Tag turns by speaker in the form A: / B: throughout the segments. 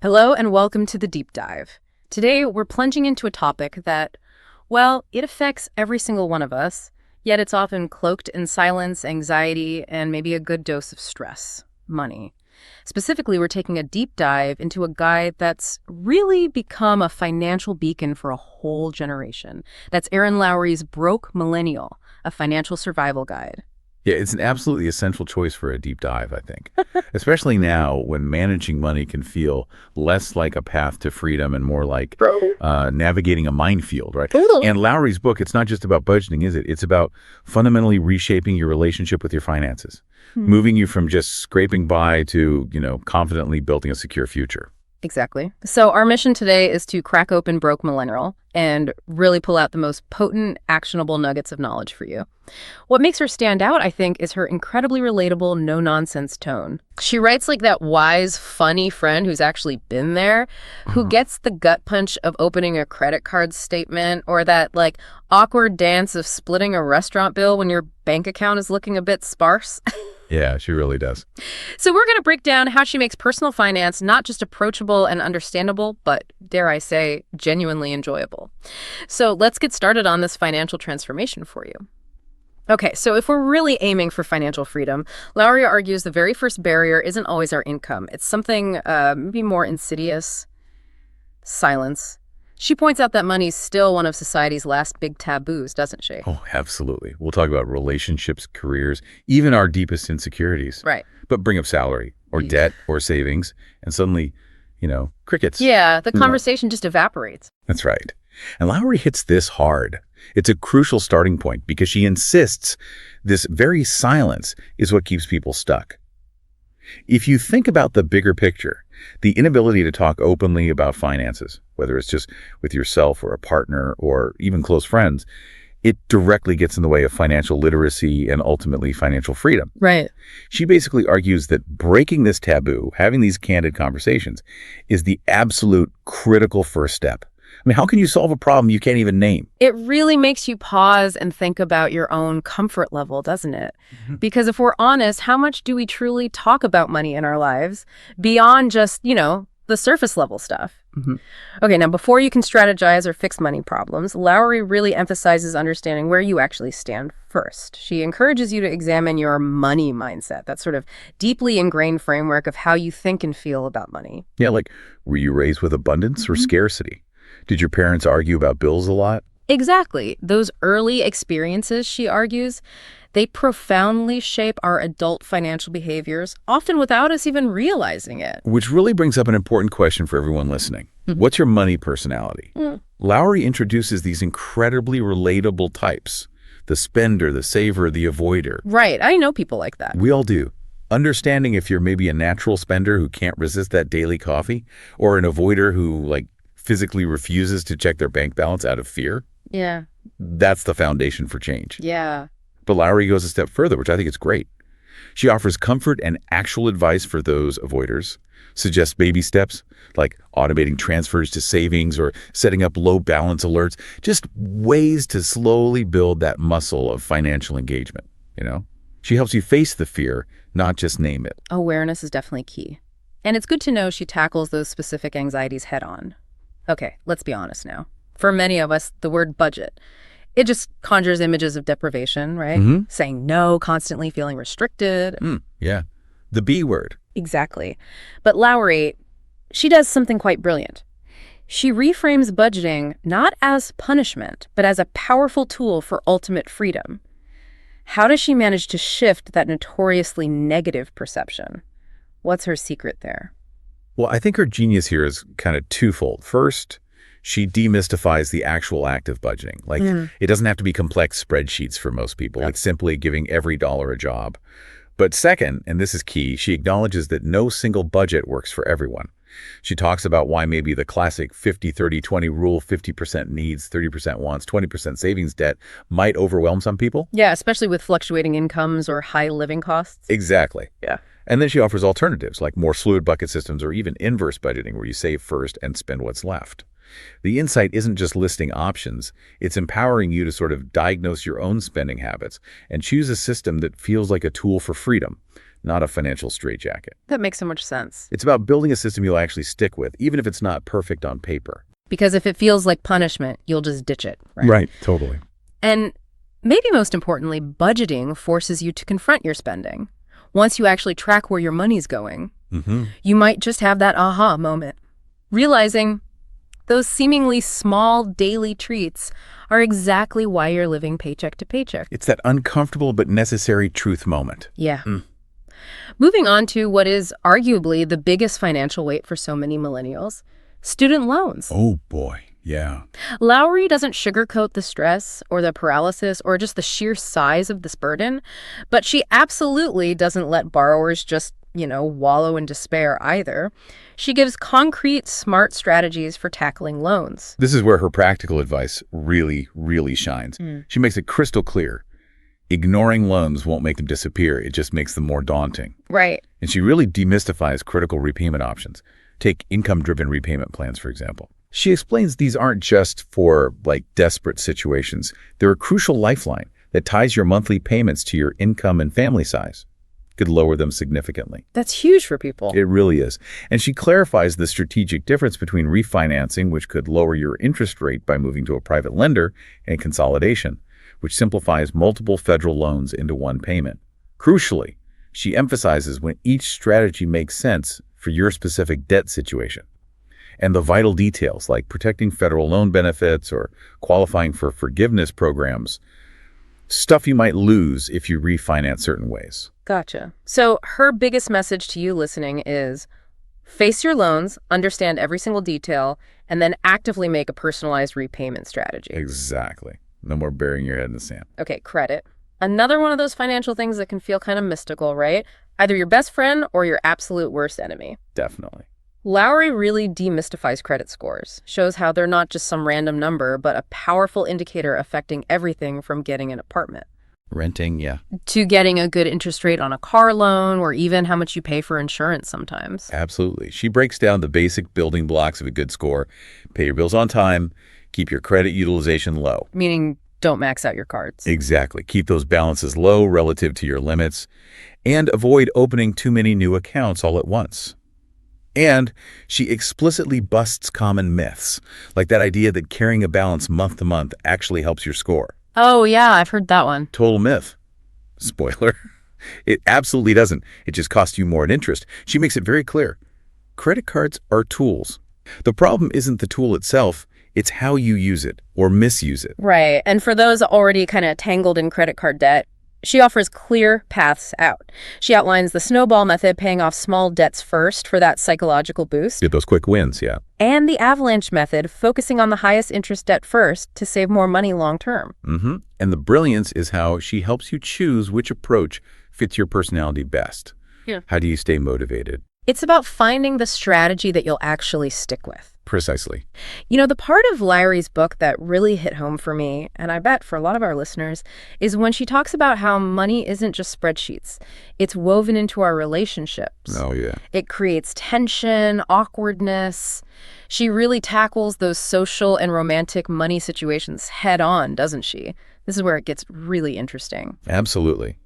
A: Hello and welcome to the Deep Dive. Today, we're plunging into a topic that, well, it affects every single one of us, yet it's often cloaked in silence, anxiety, and maybe a good dose of stress: money. Specifically, we're taking a deep dive into a guide that's really become a financial beacon for a whole generation. That's Erin Lowry's Broke Millennial, a financial survival guide.
B: Yeah, it's an absolutely essential choice for a deep dive, I think. Especially now when managing money can feel less like a path to freedom and more like navigating a minefield, right?
A: Totally.
B: And Lowry's book, it's not just about budgeting, is it? It's about fundamentally reshaping your relationship with your finances, moving you from just scraping by to, confidently building a secure future.
A: Exactly. So our mission today is to crack open Broke Millennial and really pull out the most potent, actionable nuggets of knowledge for you. What makes her stand out, I think, is her incredibly relatable, no-nonsense tone. She writes like that wise, funny friend who's actually been there, who gets the gut punch of opening a credit card statement, or that like awkward dance of splitting a restaurant bill when your bank account is looking a bit sparse.
B: Yeah, she really does.
A: So we're going to break down how she makes personal finance not just approachable and understandable, but, dare I say, genuinely enjoyable. So let's get started on this financial transformation for you. Okay, so if we're really aiming for financial freedom, Lowry argues the very first barrier isn't always our income. It's something maybe more insidious: silence. She points out that money's still one of society's last big taboos, doesn't she?
B: Oh, absolutely. We'll talk about relationships, careers, even our deepest insecurities.
A: Right.
B: But bring up salary or debt or savings, and suddenly, crickets.
A: Yeah, the conversation just evaporates.
B: That's right. And Lowry hits this hard. It's a crucial starting point because she insists this very silence is what keeps people stuck. If you think about the bigger picture, the inability to talk openly about finances, whether it's just with yourself or a partner or even close friends, it directly gets in the way of financial literacy and ultimately financial freedom.
A: Right.
B: She basically argues that breaking this taboo, having these candid conversations, is the absolute critical first step. I mean, how can you solve a problem you can't even name?
A: It really makes you pause and think about your own comfort level, doesn't it? Because if we're honest, how much do we truly talk about money in our lives beyond just, the surface level stuff? Okay, now before you can strategize or fix money problems, Lowry really emphasizes understanding where you actually stand first. She encourages you to examine your money mindset, that sort of deeply ingrained framework of how you think and feel about money.
B: Yeah, like, were you raised with abundance or scarcity? Did your parents argue about bills a lot?
A: Exactly. Those early experiences, she argues, they profoundly shape our adult financial behaviors, often without us even realizing it.
B: Which really brings up an important question for everyone listening. What's your money personality? Lowry introduces these incredibly relatable types: the spender, the saver, the avoider.
A: Right. I know people like that.
B: We all do. Understanding if you're maybe a natural spender who can't resist that daily coffee, or an avoider who, physically refuses to check their bank balance out of fear.
A: Yeah.
B: That's the foundation for change.
A: Yeah.
B: But Lowry goes a step further, which I think is great. She offers comfort and actual advice for those avoiders, suggests baby steps like automating transfers to savings or setting up low balance alerts, just ways to slowly build that muscle of financial engagement, She helps you face the fear, not just name it.
A: Awareness is definitely key. And it's good to know she tackles those specific anxieties head on. Okay, let's be honest now. For many of us, the word budget, it just conjures images of deprivation, right? Saying no, constantly feeling restricted.
B: Yeah, the B word.
A: Exactly. But Lowry, she does something quite brilliant. She reframes budgeting not as punishment, but as a powerful tool for ultimate freedom. How does she manage to shift that notoriously negative perception? What's her secret there?
B: Well, I think her genius here is kind of twofold. First, she demystifies the actual act of budgeting. It doesn't have to be complex spreadsheets for most people. It's simply giving every dollar a job. But second, and this is key, she acknowledges that no single budget works for everyone. She talks about why maybe the classic 50-30-20 rule, 50% needs, 30% wants, 20% savings debt might overwhelm some people.
A: Yeah, especially with fluctuating incomes or high living costs.
B: Exactly.
A: Yeah.
B: And then she offers alternatives like more fluid bucket systems or even inverse budgeting where you save first and spend what's left. The insight isn't just listing options, it's empowering you to sort of diagnose your own spending habits and choose a system that feels like a tool for freedom, not a financial straitjacket.
A: That makes so much sense.
B: It's about building a system you'll actually stick with, even if it's not perfect on paper.
A: Because if it feels like punishment, you'll just ditch it, right?
B: Right, totally.
A: And maybe most importantly, budgeting forces you to confront your spending. Once you actually track where your money's going, you might just have that aha moment, realizing those seemingly small daily treats are exactly why you're living paycheck to paycheck.
B: It's that uncomfortable but necessary truth moment.
A: Yeah. Moving on to what is arguably the biggest financial weight for so many millennials, student loans.
B: Oh, boy. Yeah.
A: Lowry doesn't sugarcoat the stress or the paralysis or just the sheer size of this burden, but she absolutely doesn't let borrowers just, wallow in despair either. She gives concrete, smart strategies for tackling loans.
B: This is where her practical advice really, really shines. She makes it crystal clear. Ignoring loans won't make them disappear. It just makes them more daunting.
A: Right.
B: And she really demystifies critical repayment options. Take income-driven repayment plans, for example. She explains these aren't just for, desperate situations. They're a crucial lifeline that ties your monthly payments to your income and family size. Could lower them significantly.
A: That's huge for people.
B: It really is. And she clarifies the strategic difference between refinancing, which could lower your interest rate by moving to a private lender, and consolidation, which simplifies multiple federal loans into one payment. Crucially, she emphasizes when each strategy makes sense for your specific debt situation. And the vital details like protecting federal loan benefits or qualifying for forgiveness programs, stuff you might lose if you refinance certain ways.
A: Gotcha. So her biggest message to you listening is face your loans, understand every single detail, and then actively make a personalized repayment strategy.
B: Exactly. No more burying your head in the sand.
A: Okay, credit. Another one of those financial things that can feel kind of mystical, right? Either your best friend or your absolute worst enemy.
B: Definitely.
A: Lowry really demystifies credit scores, shows how they're not just some random number, but a powerful indicator affecting everything from getting an apartment.
B: Renting, yeah.
A: To getting a good interest rate on a car loan, or even how much you pay for insurance sometimes.
B: Absolutely. She breaks down the basic building blocks of a good score. Pay your bills on time, keep your credit utilization low.
A: Meaning don't max out your cards.
B: Exactly. Keep those balances low relative to your limits, and avoid opening too many new accounts all at once. And she explicitly busts common myths, like that idea that carrying a balance month to month actually helps your score.
A: Oh, yeah, I've heard that one.
B: Total myth. Spoiler. It absolutely doesn't. It just costs you more in interest. She makes it very clear. Credit cards are tools. The problem isn't the tool itself. It's how you use it or misuse it.
A: Right. And for those already kind of tangled in credit card debt, she offers clear paths out. She outlines the snowball method, paying off small debts first for that psychological boost.
B: Get those quick wins, yeah.
A: And the avalanche method, focusing on the highest interest debt first to save more money long term.
B: And the brilliance is how she helps you choose which approach fits your personality best.
A: Yeah.
B: How do you stay motivated?
A: It's about finding the strategy that you'll actually stick with.
B: Precisely.
A: The part of Lowry's book that really hit home for me, and I bet for a lot of our listeners, is when she talks about how money isn't just spreadsheets. It's woven into our relationships.
B: Oh, yeah.
A: It creates tension, awkwardness. She really tackles those social and romantic money situations head on, doesn't she? This is where it gets really interesting.
B: Absolutely.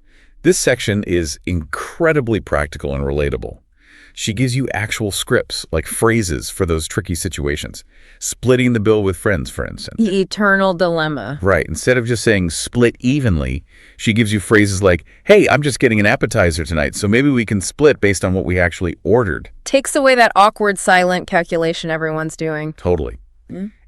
B: This section is incredibly practical and relatable. She gives you actual scripts, like phrases for those tricky situations. Splitting the bill with friends, for instance.
A: The eternal dilemma.
B: Right. Instead of just saying split evenly, she gives you phrases like, hey, I'm just getting an appetizer tonight, so maybe we can split based on what we actually ordered.
A: Takes away that awkward, silent calculation everyone's doing.
B: Totally.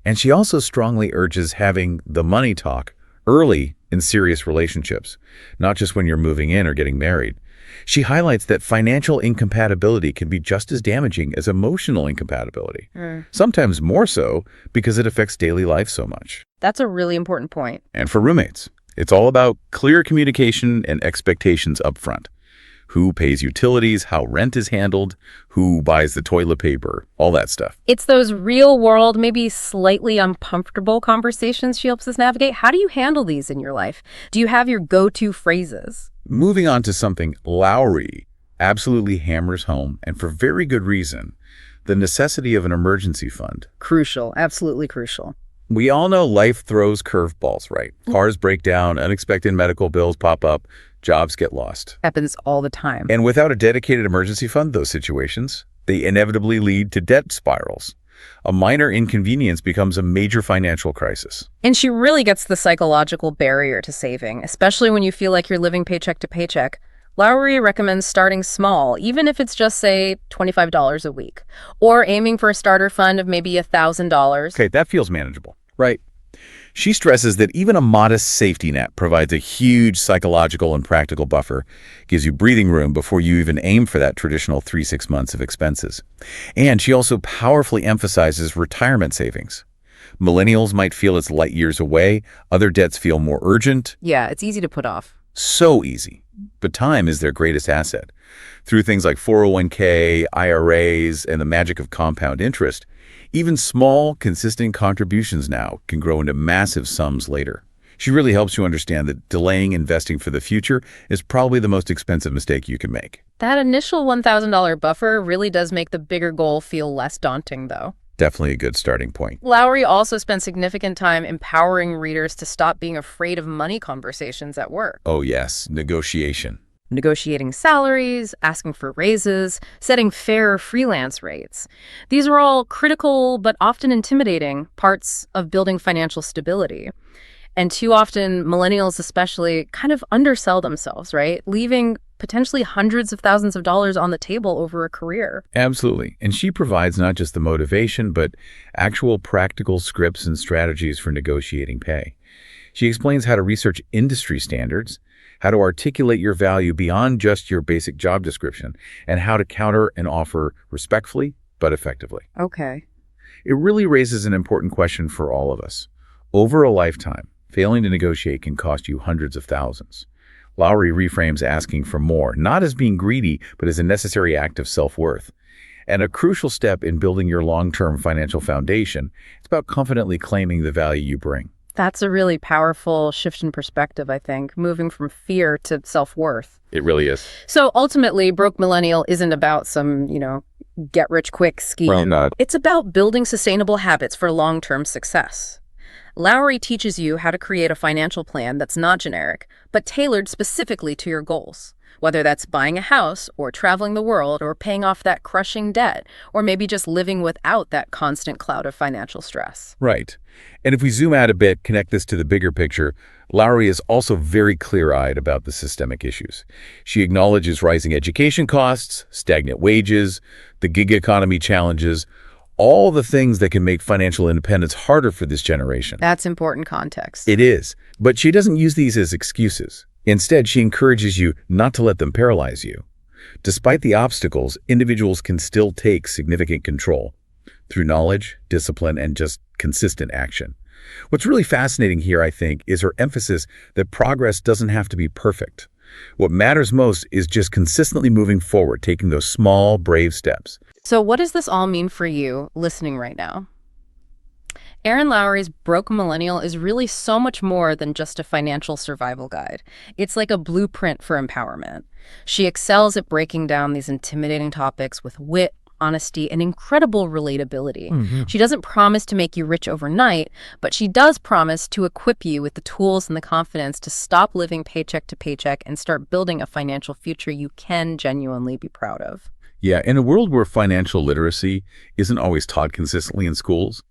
B: And she also strongly urges having the money talk early in serious relationships, not just when you're moving in or getting married. She highlights that financial incompatibility can be just as damaging as emotional incompatibility, sometimes more so because it affects daily life so much.
A: That's a really important point.
B: And for roommates, it's all about clear communication and expectations up front. Who pays utilities, how rent is handled, who buys the toilet paper, all that stuff.
A: It's those real world, maybe slightly uncomfortable conversations she helps us navigate. How do you handle these in your life? Do you have your go-to phrases?
B: Moving on to something Lowry absolutely hammers home, and for very good reason, the necessity of an emergency fund.
A: Crucial, absolutely crucial.
B: We all know life throws curveballs, right? Cars break down, unexpected medical bills pop up, Jobs get lost.
A: Happens all the time.
B: And without a dedicated emergency fund, those situations, they inevitably lead to debt spirals. A minor inconvenience becomes a major financial crisis.
A: And she really gets the psychological barrier to saving, especially when you feel like you're living paycheck to paycheck. Lowry recommends starting small, even if it's just, say, $25 a week, or aiming for a starter fund of maybe $1,000.
B: Okay, that feels manageable. Right. She stresses that even a modest safety net provides a huge psychological and practical buffer, gives you breathing room before you even aim for that traditional 3-6 months of expenses. And she also powerfully emphasizes retirement savings. Millennials might feel it's light years away, other debts feel more urgent.
A: Yeah, it's easy to put off.
B: So easy. But time is their greatest asset. Through things like 401k, IRAs, and the magic of compound interest, even small, consistent contributions now can grow into massive sums later. She really helps you understand that delaying investing for the future is probably the most expensive mistake you can make.
A: That initial $1,000 buffer really does make the bigger goal feel less daunting, though.
B: Definitely a good starting point.
A: Lowry also spent significant time empowering readers to stop being afraid of money conversations at work.
B: Oh yes, negotiation.
A: Negotiating salaries, asking for raises, setting fair freelance rates. These are all critical but often intimidating parts of building financial stability. And too often, millennials especially kind of undersell themselves, right? Leaving potentially hundreds of thousands of dollars on the table over a career.
B: Absolutely. And she provides not just the motivation, but actual practical scripts and strategies for negotiating pay. She explains how to research industry standards, how to articulate your value beyond just your basic job description, and how to counter an offer respectfully but effectively.
A: Okay.
B: It really raises an important question for all of us. Over a lifetime, failing to negotiate can cost you hundreds of thousands. Lowry reframes asking for more, not as being greedy, but as a necessary act of self-worth. And a crucial step in building your long-term financial foundation, it's about confidently claiming the value you bring.
A: That's a really powerful shift in perspective, I think, moving from fear to self-worth.
B: It really is.
A: So ultimately, Broke Millennial isn't about some, get-rich-quick scheme.
B: Well, not.
A: It's about building sustainable habits for long-term success. Lowry teaches you how to create a financial plan that's not generic, but tailored specifically to your goals. Whether that's buying a house, or traveling the world, or paying off that crushing debt, or maybe just living without that constant cloud of financial stress.
B: Right. And if we zoom out a bit, connect this to the bigger picture, Lowry is also very clear-eyed about the systemic issues. She acknowledges rising education costs, stagnant wages, the gig economy challenges, all the things that can make financial independence harder for this generation.
A: That's important context.
B: It is. But she doesn't use these as excuses. Instead, she encourages you not to let them paralyze you. Despite the obstacles, individuals can still take significant control through knowledge, discipline, and just consistent action. What's really fascinating here, I think, is her emphasis that progress doesn't have to be perfect. What matters most is just consistently moving forward, taking those small, brave steps.
A: So what does this all mean for you listening right now? Erin Lowry's Broke Millennial is really so much more than just a financial survival guide. It's like a blueprint for empowerment. She excels at breaking down these intimidating topics with wit, honesty, and incredible relatability. She doesn't promise to make you rich overnight, but she does promise to equip you with the tools and the confidence to stop living paycheck to paycheck and start building a financial future you can genuinely be proud of.
B: Yeah, in a world where financial literacy isn't always taught consistently in schools,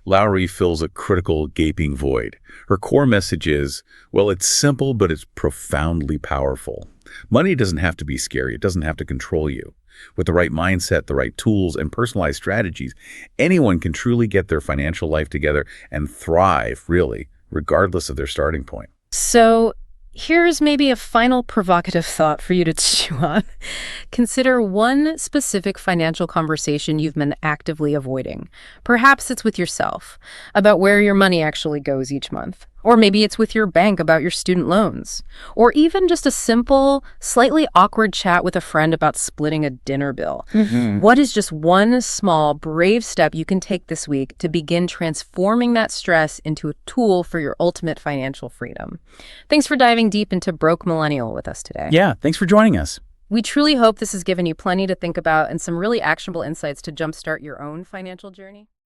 B: Lowry fills a critical, gaping void. Her core message is, well, it's simple, but it's profoundly powerful. Money doesn't have to be scary. It doesn't have to control you. With the right mindset, the right tools, and personalized strategies, anyone can truly get their financial life together and thrive, really, regardless of their starting point.
A: So here's maybe a final provocative thought for you to chew on. Consider one specific financial conversation you've been actively avoiding. Perhaps it's with yourself, about where your money actually goes each month. Or maybe it's with your bank about your student loans. Or even just a simple, slightly awkward chat with a friend about splitting a dinner bill. What is just one small, brave step you can take this week to begin transforming that stress into a tool for your ultimate financial freedom? Thanks for diving deep into Broke Millennial with us today.
C: Yeah, thanks for joining us.
A: We truly hope this has given you plenty to think about and some really actionable insights to jumpstart your own financial journey.